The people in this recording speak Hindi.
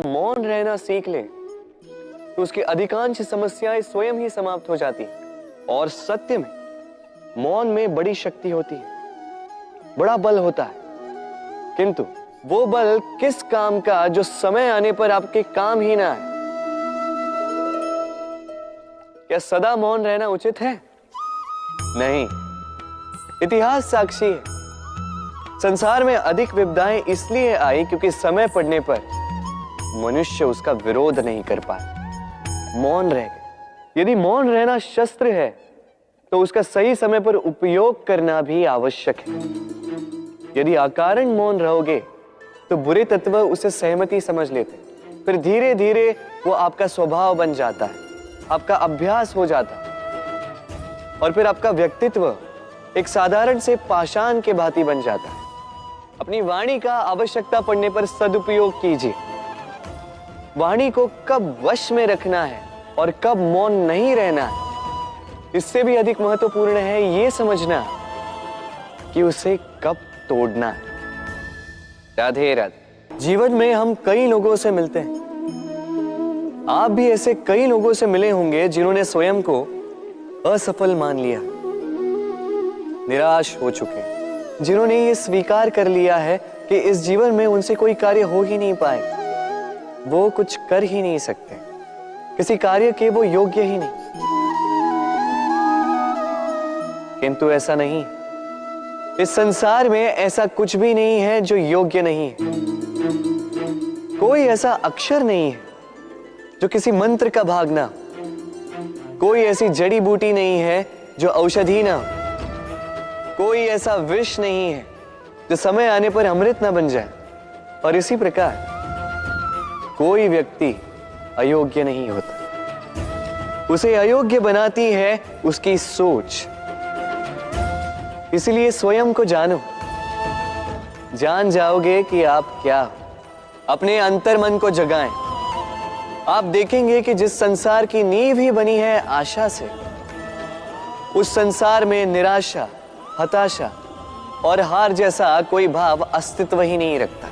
मौन रहना सीख ले तो उसकी अधिकांश समस्याएं स्वयं ही समाप्त हो जाती और सत्य में मौन में बड़ी शक्ति होती है, बड़ा बल होता है। किंतु वो बल किस काम का जो समय आने पर आपके काम ही ना आए। क्या सदा मौन रहना उचित है? नहीं। इतिहास साक्षी है। संसार में अधिक विपदाएं इसलिए आई क्योंकि समय पड़ने पर मनुष्य उसका विरोध नहीं कर पाया, मौन रह गए। यदि मौन रहना शस्त्र है तो उसका सही समय पर उपयोग करना भी आवश्यक है। यदि अकारण मौन रहोगे तो बुरे तत्व उसे सहमति समझ लेते, फिर धीरे धीरे वो आपका स्वभाव बन जाता है, आपका अभ्यास हो जाता है और फिर आपका व्यक्तित्व एक साधारण से पाषाण के भांति बन जाता है। अपनी वाणी का आवश्यकता पड़ने पर सदुपयोग कीजिए। वाणी को कब वश में रखना है और कब मौन नहीं रहना है, इससे भी अधिक महत्वपूर्ण है यह समझना कि उसे कब तोड़ना है। राधे राधे। जीवन में हम कई लोगों से मिलते हैं। आप भी ऐसे कई लोगों से मिले होंगे जिन्होंने स्वयं को असफल मान लिया, निराश हो चुके, जिन्होंने ये स्वीकार कर लिया है कि इस जीवन में उनसे कोई कार्य हो ही नहीं पाएगा, वो कुछ कर ही नहीं सकते, किसी कार्य के वो योग्य ही नहीं। किंतु ऐसा नहीं, इस संसार में ऐसा कुछ भी नहीं है जो योग्य नहीं है। कोई ऐसा अक्षर नहीं है जो किसी मंत्र का भाग ना, कोई ऐसी जड़ी बूटी नहीं है जो औषधि ना, कोई ऐसा विष नहीं है जो समय आने पर अमृत ना बन जाए। और इसी प्रकार कोई व्यक्ति अयोग्य नहीं होता, उसे अयोग्य बनाती है उसकी सोच। इसलिए स्वयं को जानो, जान जाओगे कि आप क्या हो। अपने अंतर्मन को जगाएं। आप देखेंगे कि जिस संसार की नींव ही बनी है आशा से, उस संसार में निराशा, हताशा और हार जैसा कोई भाव अस्तित्व ही नहीं रखता।